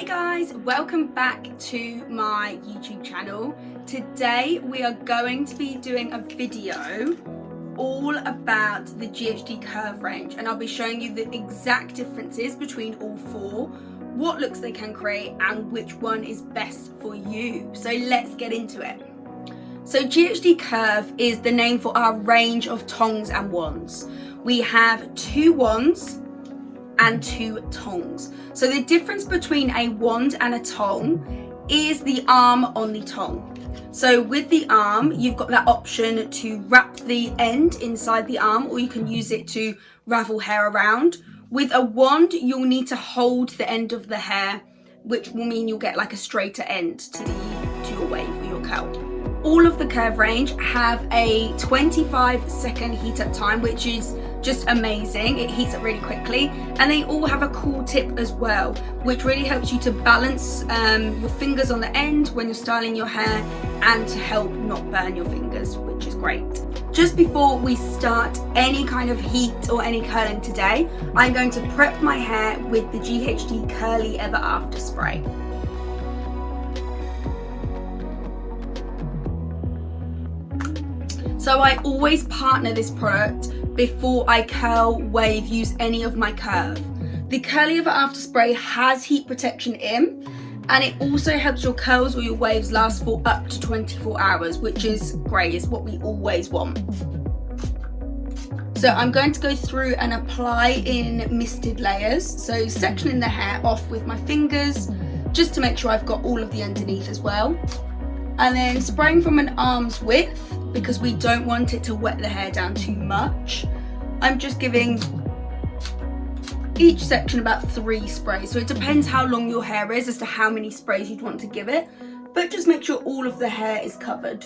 guys, welcome back to my YouTube channel. Today we are going to be doing a video all about the Ghd Curve range, and I'll be showing you the exact differences between all four, what looks they can create and which one is best for you. So let's get into it. So Ghd Curve is the name for our range of tongs and wands. We have 2 wands and 2 tongs. So the difference between a wand and a tong is the arm on the tong. So with the arm, you've got that option to wrap the end inside the arm, or you can use it to ravel hair around. With a wand, you'll need to hold the end of the hair, which will mean you'll get like a straighter end to your wave or your curl. All of the curve range have a 25-second heat up time, which is just amazing. It heats up really quickly, and they all have a cool tip as well, which really helps you to balance your fingers on the end when you're styling your hair and to help not burn your fingers, which is great. Just before we start any kind of heat or any curling today, I'm going to prep my hair with the Ghd Curly Ever After spray. So I always partner this product before I curl, wave, use any of my curve. The Curly Ever After spray has heat protection in, and it also helps your curls or your waves last for up to 24 hours, which is great. It's what we always want. So I'm going to go through and apply in misted layers. So sectioning the hair off with my fingers, just to make sure I've got all of the underneath as well. And then spraying from an arm's width, because we don't want it to wet the hair down too much. I'm just giving each section about 3 sprays. So it depends how long your hair is as to how many sprays you'd want to give it, but just make sure all of the hair is covered.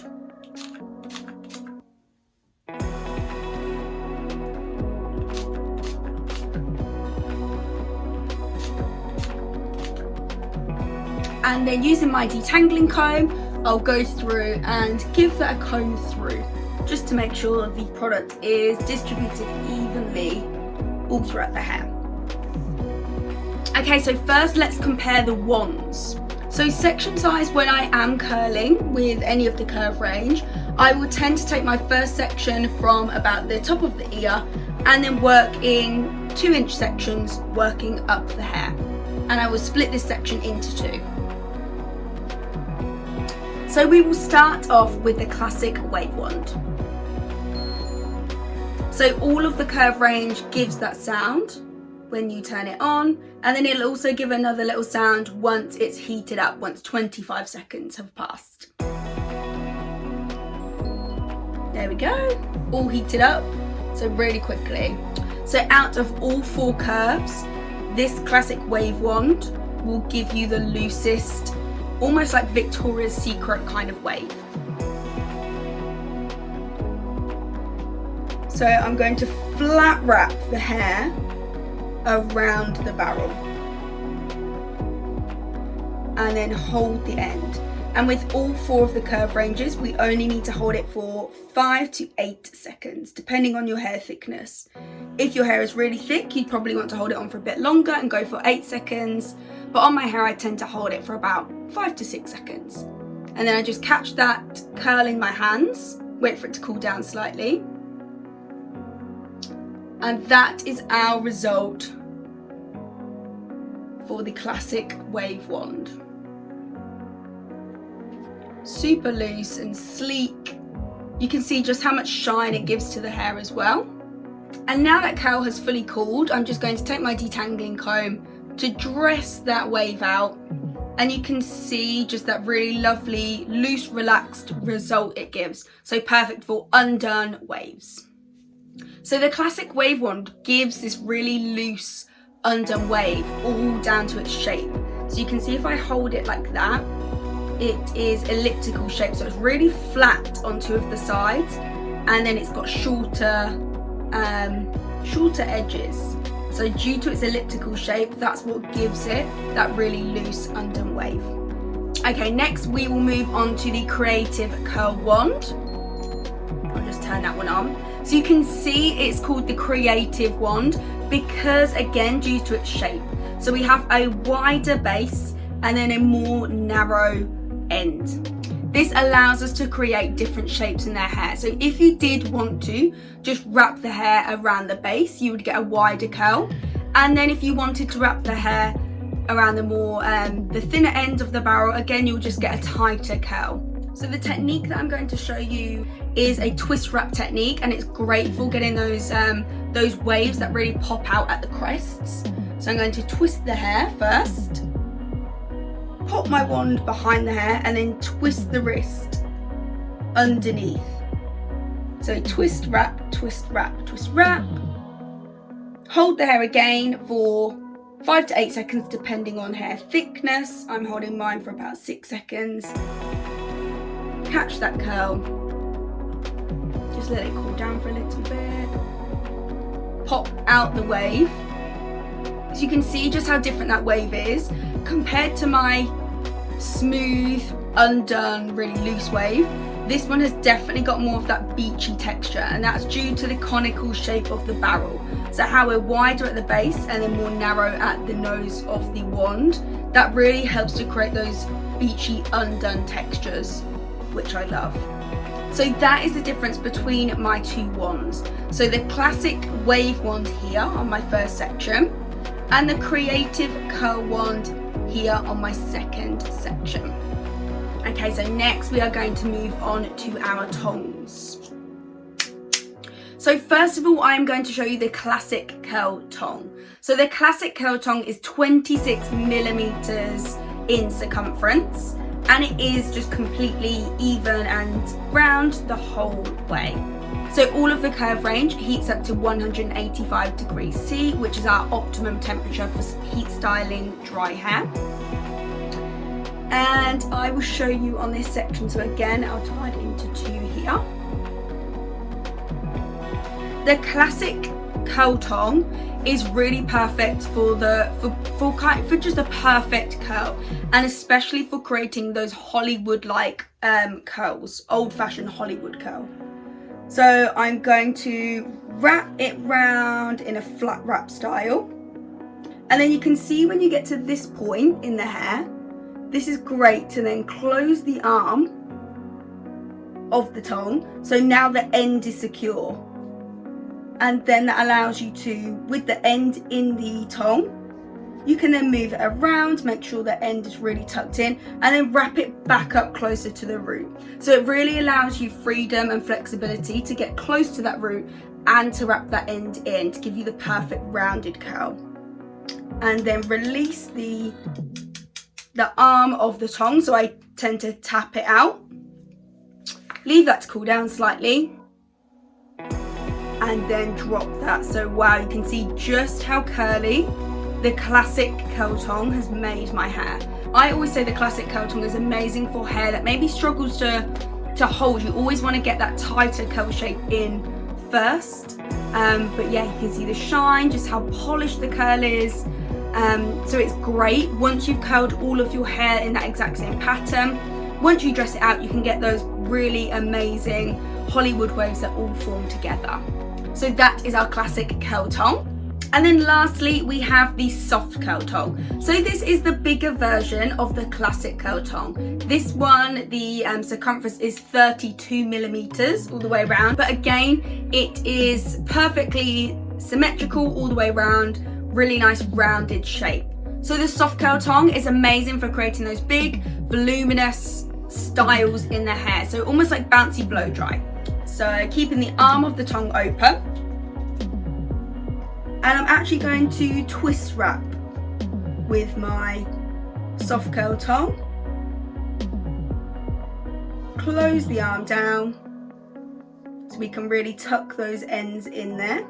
And then using my detangling comb, I'll go through and give that a comb through, just to make sure the product is distributed evenly all throughout the hair. Okay, so first let's compare the wands. So section size, when I am curling with any of the curve range, I will tend to take my first section from about the top of the ear and then work in 2-inch sections, working up the hair. And I will split this section into 2. So we will start off with the classic wave wand. So all of the curve range gives that sound when you turn it on, and then it'll also give another little sound once it's heated up, once 25 seconds have passed. There we go, all heated up, so really quickly. So out of all 4 curves, this classic wave wand will give you the loosest, almost like Victoria's Secret kind of wave. So I'm going to flat wrap the hair around the barrel and then hold the end. And with all 4 of the curve ranges, we only need to hold it for 5 to 8 seconds, depending on your hair thickness. If your hair is really thick, you'd probably want to hold it on for a bit longer and go for 8 seconds. But on my hair, I tend to hold it for about 5 to 6 seconds. And then I just catch that curl in my hands, wait for it to cool down slightly. And that is our result for the classic wave wand. Super loose and sleek. You can see just how much shine it gives to the hair as well. And now that curl has fully cooled, I'm just going to take my detangling comb to dress that wave out, and you can see just that really lovely, loose, relaxed result it gives. So perfect for undone waves. So the classic wave wand gives this really loose, undone wave all down to its shape. So you can see if I hold it like that, it is elliptical shape, so it's really flat on 2 of the sides, and then it's got shorter edges. So due to its elliptical shape, that's what gives it that really loose undone wave. Okay, next we will move on to the Creative Curl Wand. I'll just turn that one on. So you can see it's called the Creative Wand because, again, due to its shape. So we have a wider base and then a more narrow end. This allows us to create different shapes in their hair. So if you did want to just wrap the hair around the base, you would get a wider curl. And then if you wanted to wrap the hair around the more the thinner end of the barrel, again, you'll just get a tighter curl. So the technique that I'm going to show you is a twist wrap technique, and it's great for getting those waves that really pop out at the crests. So I'm going to twist the hair first, pop my wand behind the hair, and then twist the wrist underneath. So twist, wrap, twist, wrap, twist, wrap. Hold the hair again for 5 to 8 seconds depending on hair thickness. I'm holding mine for about 6 seconds. Catch that curl. Just let it cool down for a little bit. Pop out the wave. So you can see just how different that wave is compared to my smooth, undone, really loose wave. This one has definitely got more of that beachy texture, and that's due to the conical shape of the barrel. So how we're wider at the base and then more narrow at the nose of the wand. That really helps to create those beachy, undone textures, which I love. So that is the difference between my two wands. So the classic wave wand here on my first section, and the creative curl wand here on my second section. Okay, so next we are going to move on to our tongs. So first of all, I am going to show you the classic curl tong. So the classic curl tong is 26 millimeters in circumference, and it is just completely even and round the whole way. So all of the curve range heats up to 185 degrees C, which is our optimum temperature for heat styling dry hair. And I will show you on this section. So again, I'll divide it into two here. The classic curl tong is really perfect for just a perfect curl, and especially for creating those Hollywood-like curls, old-fashioned Hollywood curl. So I'm going to wrap it round in a flat wrap style. And then you can see when you get to this point in the hair, this is great to then close the arm of the tong. So now the end is secure. And then that allows you to, with the end in the tong, you can then move it around, make sure the end is really tucked in, and then wrap it back up closer to the root. So it really allows you freedom and flexibility to get close to that root and to wrap that end in to give you the perfect rounded curl. And then release the arm of the tong, so I tend to tap it out. Leave that to cool down slightly. And then drop that. So wow, you can see just how curly the classic curl tong has made my hair. I always say the classic curl tong is amazing for hair that maybe struggles to hold. You always want to get that tighter curl shape in first. But yeah, you can see the shine, just how polished the curl is. So it's great once you've curled all of your hair in that exact same pattern. Once you dress it out, you can get those really amazing Hollywood waves that all form together. So that is our classic curl tong. And then lastly, we have the soft curl tong. So this is the bigger version of the classic curl tong. This one, the circumference is 32 millimeters all the way around. But again, it is perfectly symmetrical all the way around, really nice rounded shape. So the soft curl tong is amazing for creating those big, voluminous styles in the hair. So almost like bouncy blow dry. So keeping the arm of the tong open. And I'm actually going to twist wrap with my soft curl tong. Close the arm down so we can really tuck those ends in there.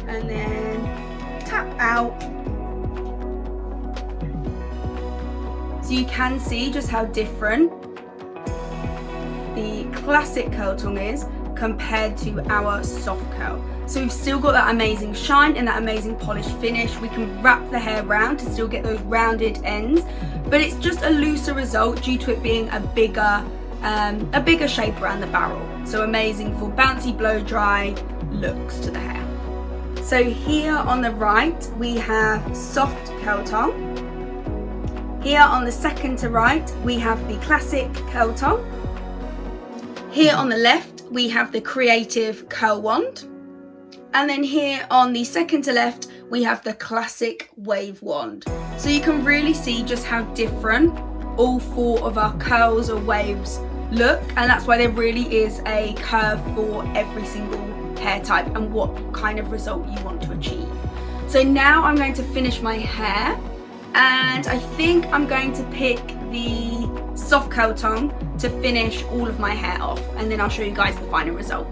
And then tap out. So you can see just how different the classic curl tong is compared to our soft curl. So we've still got that amazing shine and that amazing polished finish. We can wrap the hair round to still get those rounded ends, but it's just a looser result due to it being a bigger a bigger shape around the barrel. So amazing for bouncy blow dry looks to the hair. So here on the right, we have soft curl tong. Here on the second to right, we have the classic curl tong. Here on the left, we have the creative curl wand. And then here on the second to left, we have the classic wave wand. So you can really see just how different all four of our curls or waves look, and that's why there really is a curve for every single hair type and what kind of result you want to achieve. So now I'm going to finish my hair, and I think I'm going to pick the soft curl tong to finish all of my hair off, and then I'll show you guys the final result.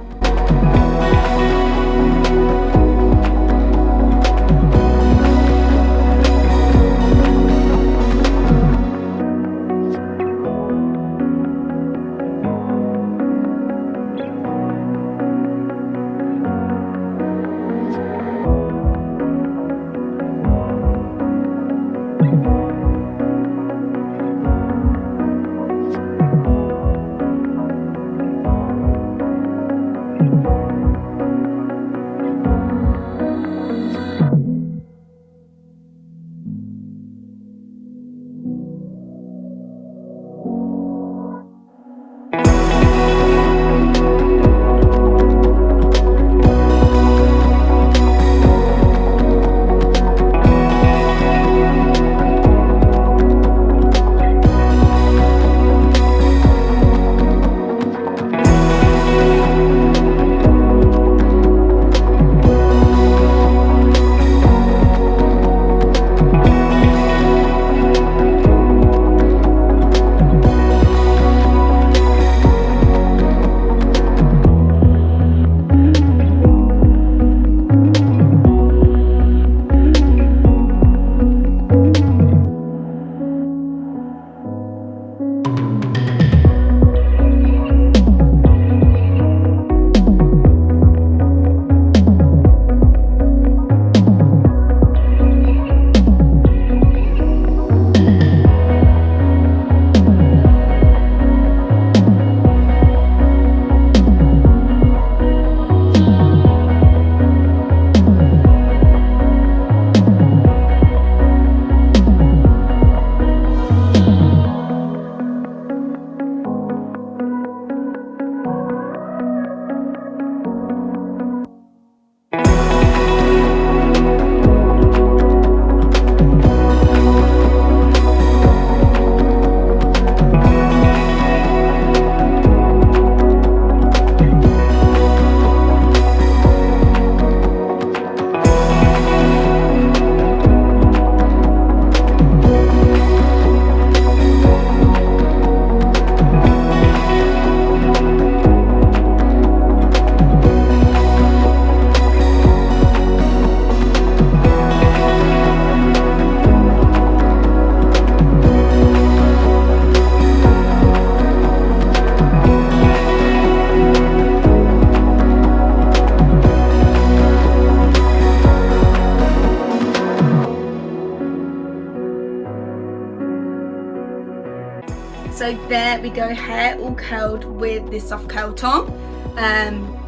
So there we go, hair all curled with this soft curl tong.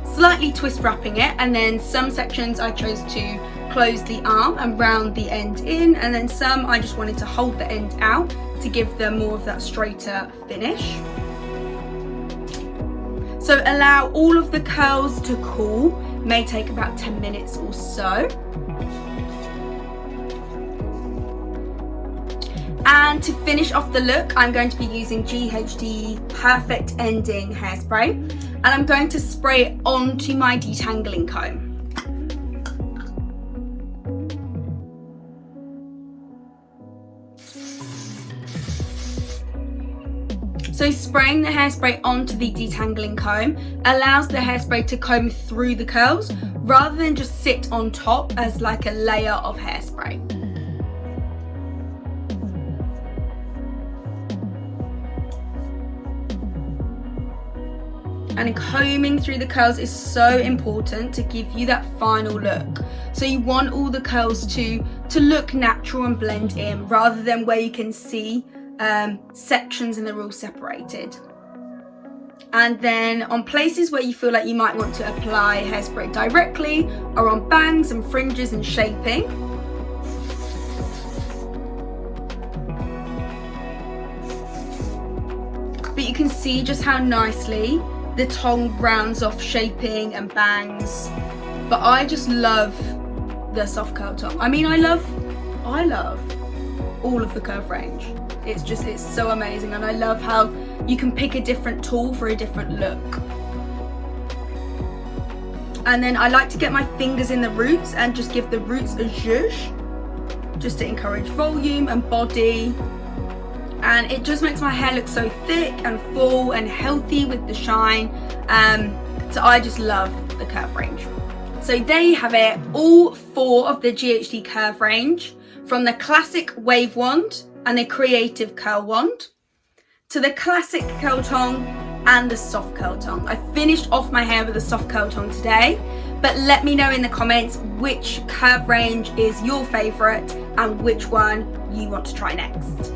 Slightly twist wrapping it, and then some sections I chose to close the arm and round the end in, and then some I just wanted to hold the end out to give them more of that straighter finish. So allow all of the curls to cool, may take about 10 minutes or so. And to finish off the look, I'm going to be using Ghd Perfect Ending hairspray, and I'm going to spray it onto my detangling comb. So spraying the hairspray onto the detangling comb allows the hairspray to comb through the curls rather than just sit on top as like a layer of hairspray. And combing through the curls is so important to give you that final look. So you want all the curls to look natural and blend in, rather than where you can see sections and they're all separated. And then on places where you feel like you might want to apply hairspray directly are on bangs and fringes and shaping. But you can see just how nicely the Tong rounds off shaping and bangs. But I just love the soft curl Tong. I mean, I love all of the curve range. It's so amazing, and I love how you can pick a different tool for a different look. And then I like to get my fingers in the roots and just give the roots a zhuzh, just to encourage volume and body. And it just makes my hair look so thick and full and healthy with the shine. So I just love the curve range. So there you have it, all 4 of the Ghd Curve range, from the classic wave wand and the creative curl wand to the classic curl Tong and the soft curl Tong. I finished off my hair with a soft curl Tong today, but let me know in the comments which curve range is your favorite and which one you want to try next.